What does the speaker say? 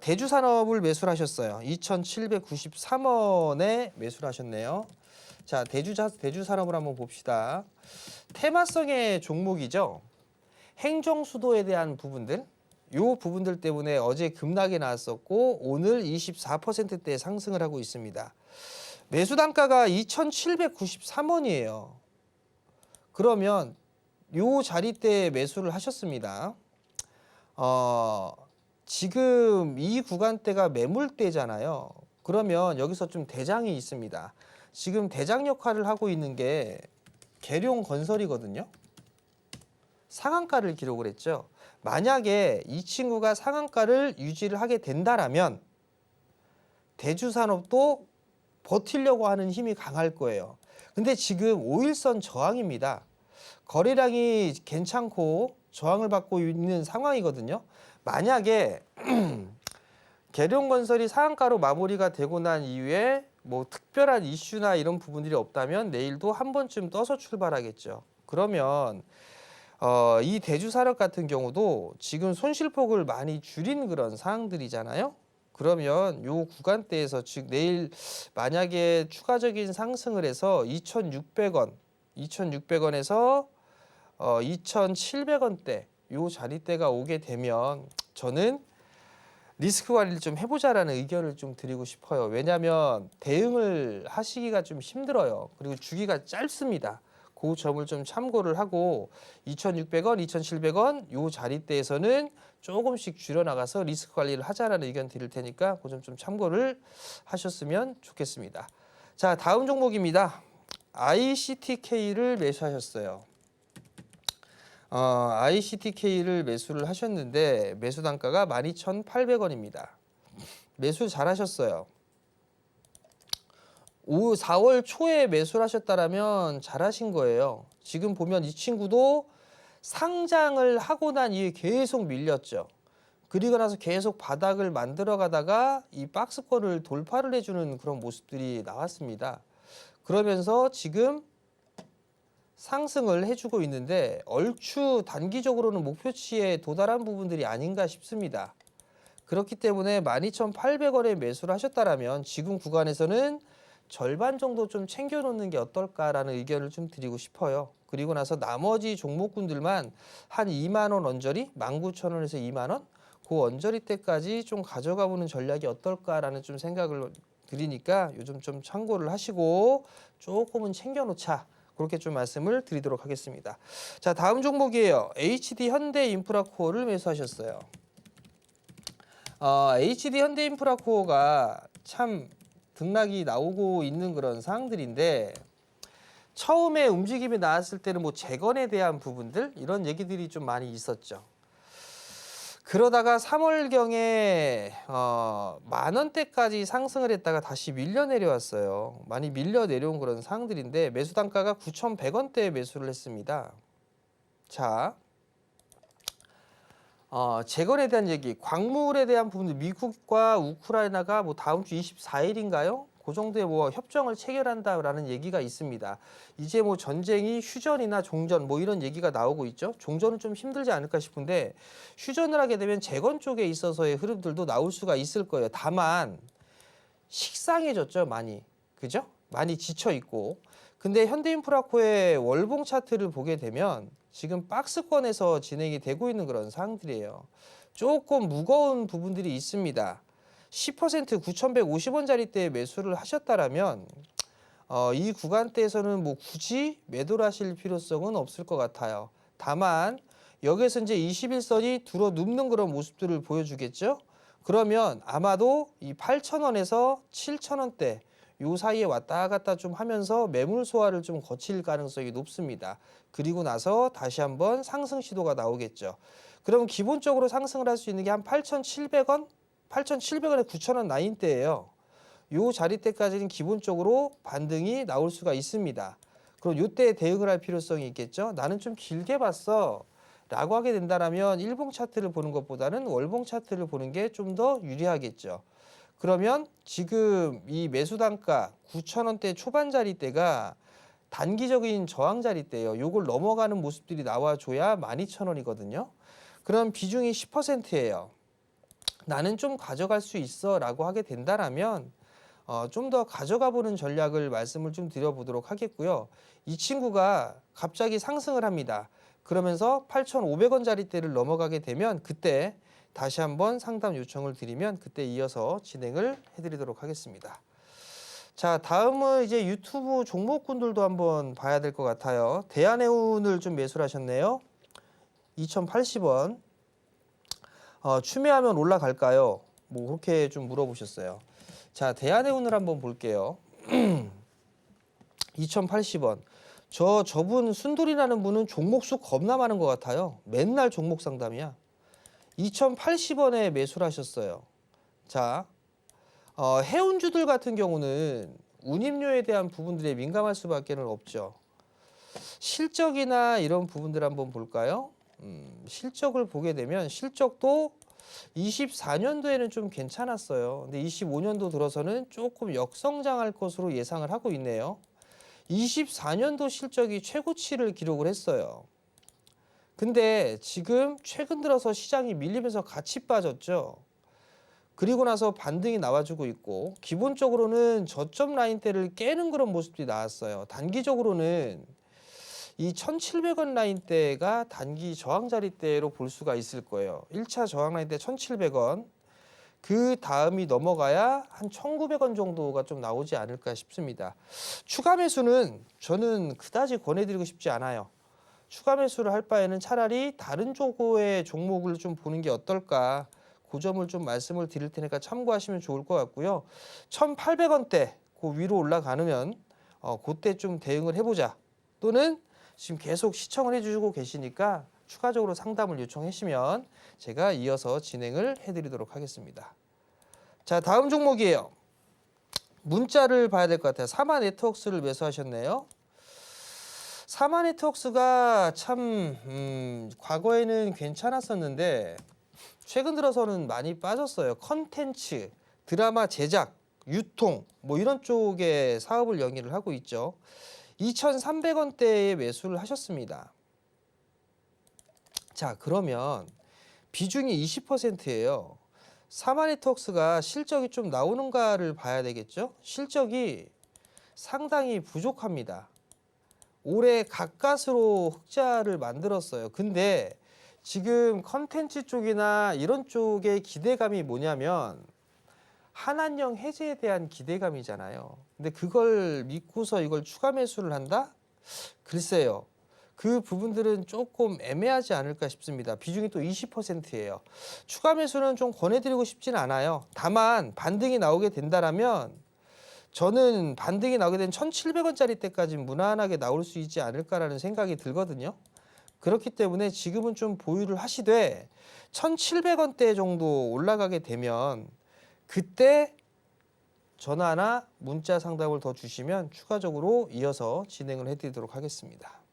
대주산업을 매수를 하셨어요. 2,793원에 매수를 하셨네요. 자, 대주산업을 한번 봅시다. 테마성의 종목이죠. 행정수도에 대한 부분들, 요 부분들 때문에 어제 급락이 나왔었고 오늘 24%대 상승을 하고 있습니다. 매수 단가가 2,793원이에요. 그러면 요 자리대에 매수를 하셨습니다. 지금 이 구간대가 매물대잖아요. 그러면 여기서 좀 대장이 있습니다. 지금 대장 역할을 하고 있는 게 계룡건설이거든요. 상한가를 기록을 했죠. 만약에 이 친구가 상한가를 유지를 하게 된다라면 대주산업도 버티려고 하는 힘이 강할 거예요. 근데 지금 5일선 저항입니다. 거래량이 괜찮고 저항을 받고 있는 상황이거든요. 만약에 계룡건설이 상한가로 마무리가 되고 난 이후에 뭐 특별한 이슈나 이런 부분들이 없다면 내일도 한 번쯤 떠서 출발하겠죠. 그러면 이 대주산업 같은 경우도 지금 손실폭을 많이 줄인 그런 상황들이잖아요. 그러면 요 구간대에서 즉 내일 만약에 추가적인 상승을 해서 2,600원, 2,600원에서 2,700원대 요 자리대가 오게 되면 저는 리스크 관리를 좀 해보자라는 의견을 좀 드리고 싶어요. 왜냐하면 대응을 하시기가 좀 힘들어요. 그리고 주기가 짧습니다. 그 점을 좀 참고를 하고 2,600원, 2,700원 요 자리대에서는 조금씩 줄여나가서 리스크 관리를 하자라는 의견 드릴 테니까 그 점 좀 참고를 하셨으면 좋겠습니다. 자, 다음 종목입니다. ICTK를 매수하셨어요. ICTK를 매수를 하셨는데 매수 단가가 12,800원입니다. 매수 잘하셨어요. 4월 초에 매수를 하셨다면 잘하신 거예요. 지금 보면 이 친구도 상장을 하고 난 이후에 계속 밀렸죠. 그리고 나서 계속 바닥을 만들어 가다가 이 박스권을 돌파를 해주는 그런 모습들이 나왔습니다. 그러면서 지금 상승을 해주고 있는데 얼추 단기적으로는 목표치에 도달한 부분들이 아닌가 싶습니다. 그렇기 때문에 12,800원에 매수를 하셨다면 지금 구간에서는 절반 정도 좀 챙겨놓는 게 어떨까라는 의견을 좀 드리고 싶어요. 그리고 나서 나머지 종목군들만 한 2만 원 언저리, 19,000원에서 2만 원, 그 언저리 때까지 좀 가져가 보는 전략이 어떨까라는 좀 생각을 드리니까 요즘 좀 참고를 하시고 조금은 챙겨놓자. 그렇게 좀 말씀을 드리도록 하겠습니다. 자, 다음 종목이에요. HD 현대인프라코어를 매수하셨어요. HD 현대인프라코어가 참 등락이 나오고 있는 그런 상황들인데 처음에 움직임이 나왔을 때는 뭐 재건에 대한 부분들 이런 얘기들이 좀 많이 있었죠. 그러다가 3월경에 10,000원대까지 상승을 했다가 다시 밀려 내려왔어요. 많이 밀려 내려온 그런 상황들인데 매수 단가가 9,100원대에 매수를 했습니다. 자, 재건에 대한 얘기, 광물에 대한 부분들 미국과 우크라이나가 뭐 다음 주 24일인가요? 그 정도에 뭐 협정을 체결한다라는 얘기가 있습니다. 이제 뭐 전쟁이 휴전이나 종전 뭐 이런 얘기가 나오고 있죠. 종전은 좀 힘들지 않을까 싶은데 휴전을 하게 되면 재건 쪽에 있어서의 흐름들도 나올 수가 있을 거예요. 다만 식상해졌죠, 많이. 그죠? 많이 지쳐 있고. 근데 현대인프라코의 월봉 차트를 보게 되면 지금 박스권에서 진행이 되고 있는 그런 상황들이에요. 조금 무거운 부분들이 있습니다. 10% 9,150원짜리대에 매수를 하셨다라면 이 구간대에서는 뭐 굳이 매도를 하실 필요성은 없을 것 같아요. 다만 여기에서 이제 21선이 들어 눕는 그런 모습들을 보여주겠죠. 그러면 아마도 이 8,000원에서 7,000원대 요 사이에 왔다 갔다 좀 하면서 매물 소화를 좀 거칠 가능성이 높습니다. 그리고 나서 다시 한번 상승 시도가 나오겠죠. 그럼 기본적으로 상승을 할 수 있는 게 한 8,700원? 8,700원에 9,000원 라인대예요. 요 자리대까지는 기본적으로 반등이 나올 수가 있습니다. 그럼 요때 대응을 할 필요성이 있겠죠. 나는 좀 길게 봤어 라고 하게 된다면 일봉 차트를 보는 것보다는 월봉 차트를 보는 게 좀 더 유리하겠죠. 그러면 지금 이 매수 단가 9,000원대 초반 자리대가 단기적인 저항 자리대예요. 요걸 넘어가는 모습들이 나와줘야 12,000원이거든요. 그럼 비중이 10%예요. 나는 좀 가져갈 수 있어 라고 하게 된다라면 좀 더 가져가 보는 전략을 말씀을 좀 드려보도록 하겠고요. 이 친구가 갑자기 상승을 합니다. 그러면서 8,500원짜리대를 넘어가게 되면 그때 다시 한번 상담 요청을 드리면 그때 이어서 진행을 해드리도록 하겠습니다. 자, 다음은 이제 유튜브 종목군들도 한번 봐야 될 것 같아요. 대한해운을 좀 매수를 하셨네요. 2,080원. 추매하면 올라갈까요? 뭐 그렇게 좀 물어보셨어요. 자, 대한해운을 한번 볼게요. 2,080원. 저분 순돌이라는 분은 종목수 겁나 많은 것 같아요. 맨날 종목 상담이야. 2,080원에 매수를 하셨어요. 자, 해운주들 같은 경우는 운임료에 대한 부분들에 민감할 수밖에 없죠. 실적이나 이런 부분들 한번 볼까요? 실적을 보게 되면 실적도 24년도에는 좀 괜찮았어요. 근데 25년도 들어서는 조금 역성장할 것으로 예상을 하고 있네요. 24년도 실적이 최고치를 기록을 했어요. 근데 지금 최근 들어서 시장이 밀리면서 같이 빠졌죠. 그리고 나서 반등이 나와주고 있고 기본적으로는 저점 라인대를 깨는 그런 모습들이 나왔어요. 단기적으로는 이 1,700원 라인대가 단기 저항 자리대로 볼 수가 있을 거예요. 1차 저항 라인대 1,700원. 그 다음이 넘어가야 한 1,900원 정도가 좀 나오지 않을까 싶습니다. 추가 매수는 저는 그다지 권해드리고 싶지 않아요. 추가 매수를 할 바에는 차라리 다른 쪽의 종목을 좀 보는 게 어떨까. 그 점을 좀 말씀을 드릴 테니까 참고하시면 좋을 것 같고요. 1,800원대 그 위로 올라가면 그때 좀 대응을 해보자. 또는 지금 계속 시청을 해주시고 계시니까 추가적으로 상담을 요청하시면 제가 이어서 진행을 해드리도록 하겠습니다. 자, 다음 종목이에요. 문자를 봐야 될 것 같아요. 사마네트웍스를 매수하셨네요. 사마네트웍스가 참 과거에는 괜찮았었는데 최근 들어서는 많이 빠졌어요. 컨텐츠, 드라마 제작, 유통 뭐 이런 쪽의 사업을 영위를 하고 있죠. 2,300원대에 매수를 하셨습니다. 자, 그러면 비중이 20%예요. 사마네트웍스가 실적이 좀 나오는가를 봐야 되겠죠. 실적이 상당히 부족합니다. 올해 가까스로 흑자를 만들었어요. 근데 지금 컨텐츠 쪽이나 이런 쪽의 기대감이 뭐냐면 한한령 해제에 대한 기대감이잖아요. 근데 그걸 믿고서 이걸 추가 매수를 한다? 글쎄요. 그 부분들은 조금 애매하지 않을까 싶습니다. 비중이 또 20%예요. 추가 매수는 좀 권해드리고 싶진 않아요. 다만 반등이 나오게 된다라면 저는 반등이 나오게 된 1,700원짜리 때까지 무난하게 나올 수 있지 않을까라는 생각이 들거든요. 그렇기 때문에 지금은 좀 보유를 하시되 1,700원대 정도 올라가게 되면 그때 전화나 문자 상담을 더 주시면 추가적으로 이어서 진행을 해드리도록 하겠습니다.